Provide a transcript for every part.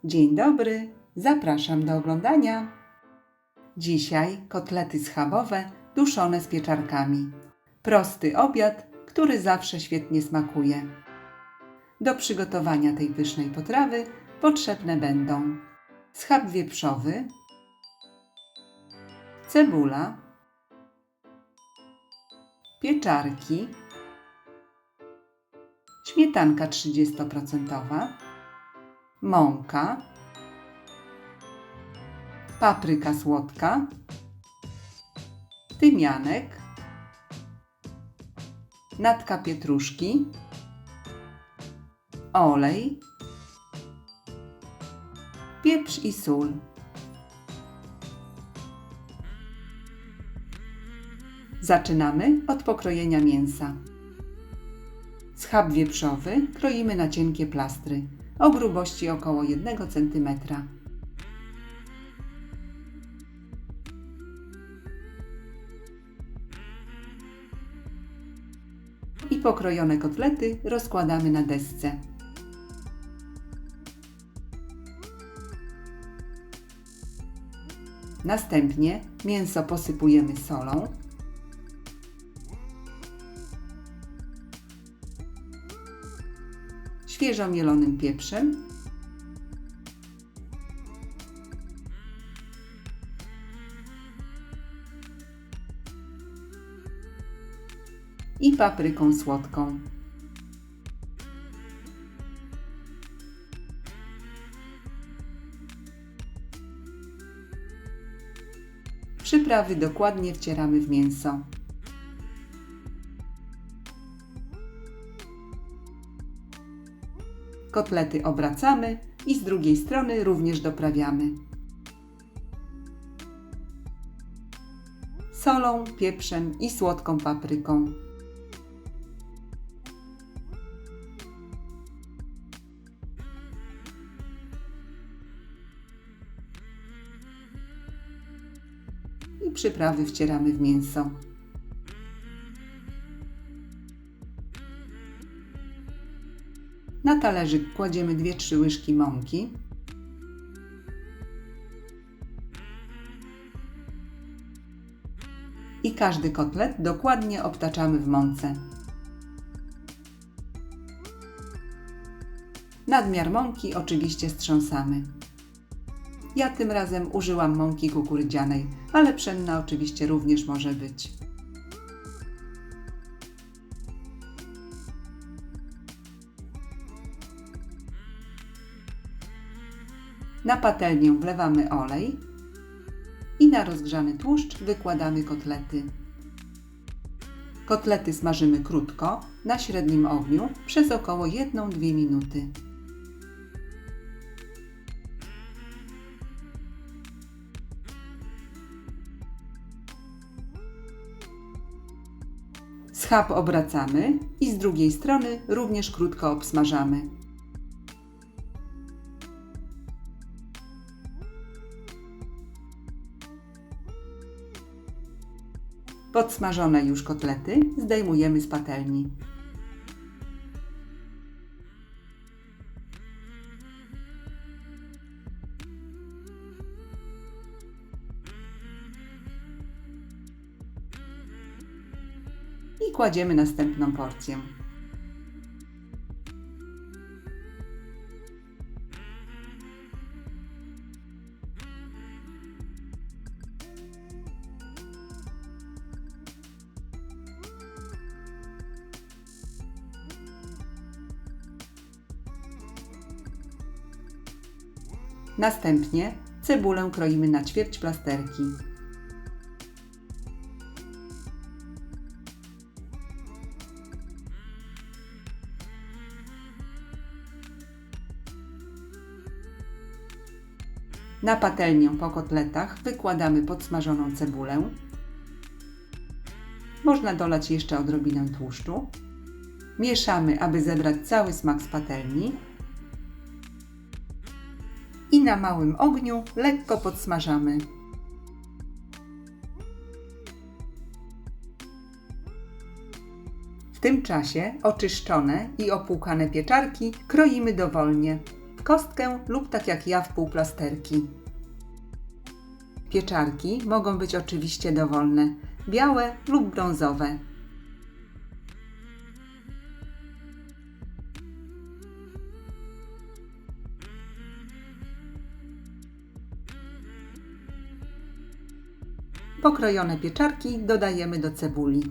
Dzień dobry, zapraszam do oglądania. Dzisiaj kotlety schabowe duszone z pieczarkami. Prosty obiad, który zawsze świetnie smakuje. Do przygotowania tej pysznej potrawy potrzebne będą schab wieprzowy, cebula, pieczarki, śmietanka 30%, mąka, papryka słodka, tymianek, natka pietruszki, olej, pieprz i sól. Zaczynamy od pokrojenia mięsa. Schab wieprzowy kroimy na cienkie plastry o grubości około 1 cm. I pokrojone kotlety rozkładamy na desce. Następnie mięso posypujemy solą, świeżo mielonym pieprzem i papryką słodką. Przyprawy dokładnie wcieramy w mięso. Kotlety obracamy i z drugiej strony również doprawiamy. Solą, pieprzem i słodką papryką. I przyprawy wcieramy w mięso. Na talerzyk kładziemy 2-3 łyżki mąki, i każdy kotlet dokładnie obtaczamy w mące. Nadmiar mąki oczywiście strząsamy. Ja tym razem użyłam mąki kukurydzianej, ale pszenna oczywiście również może być. Na patelnię wlewamy olej i na rozgrzany tłuszcz wykładamy kotlety. Kotlety smażymy krótko, na średnim ogniu przez około 1-2 minuty. Schab obracamy i z drugiej strony również krótko obsmażamy. Podsmażone już kotlety zdejmujemy z patelni. I kładziemy następną porcję. Następnie cebulę kroimy na ćwierć plasterki. Na patelnię po kotletach wykładamy podsmażoną cebulę. Można dolać jeszcze odrobinę tłuszczu. Mieszamy, aby zebrać cały smak z patelni. I na małym ogniu lekko podsmażamy. W tym czasie oczyszczone i opłukane pieczarki kroimy dowolnie. w kostkę lub tak jak ja w półplasterki. Pieczarki mogą być oczywiście dowolne, białe lub brązowe. Pokrojone pieczarki dodajemy do cebuli.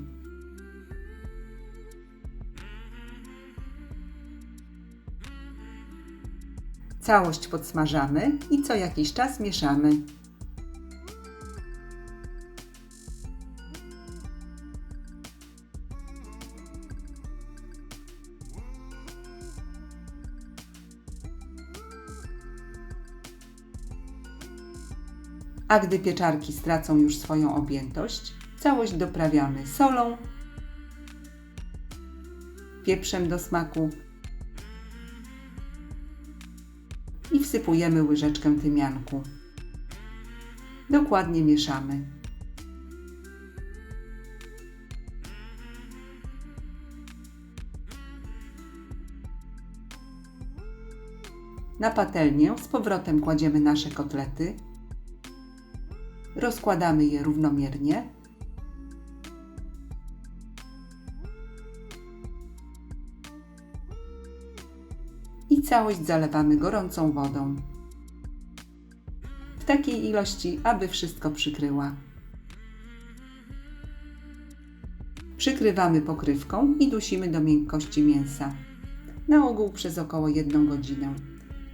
Całość podsmażamy i co jakiś czas mieszamy. A gdy pieczarki stracą już swoją objętość, całość doprawiamy solą, pieprzem do smaku i wsypujemy łyżeczkę tymianku. Dokładnie mieszamy. Na patelnię z powrotem kładziemy nasze kotlety. Rozkładamy je równomiernie. I całość zalewamy gorącą wodą. W takiej ilości, aby wszystko przykryła. Przykrywamy pokrywką i dusimy do miękkości mięsa. Na ogół przez około 1 godzinę,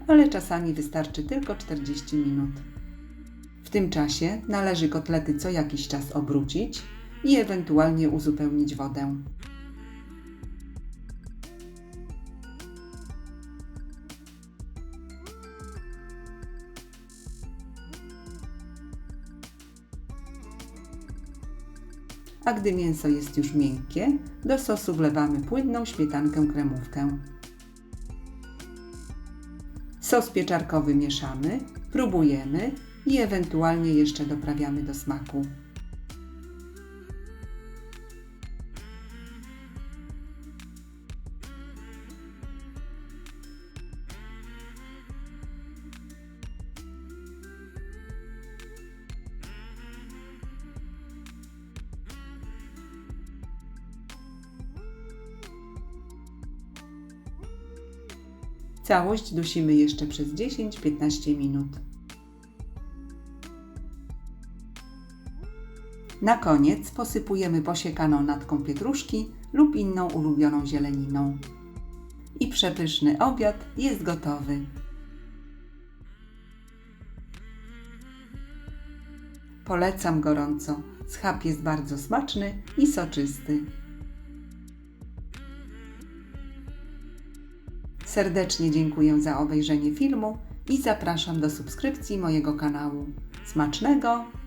ale czasami wystarczy tylko 40 minut. W tym czasie należy kotlety co jakiś czas obrócić i ewentualnie uzupełnić wodę. A gdy mięso jest już miękkie, do sosu wlewamy płynną śmietankę kremówkę. Sos pieczarkowy mieszamy, próbujemy i ewentualnie jeszcze doprawiamy do smaku. Całość dusimy jeszcze przez 10-15 minut. Na koniec posypujemy posiekaną natką pietruszki lub inną ulubioną zieleniną. I przepyszny obiad jest gotowy. Polecam gorąco. Schab jest bardzo smaczny i soczysty. Serdecznie dziękuję za obejrzenie filmu i zapraszam do subskrypcji mojego kanału. Smacznego!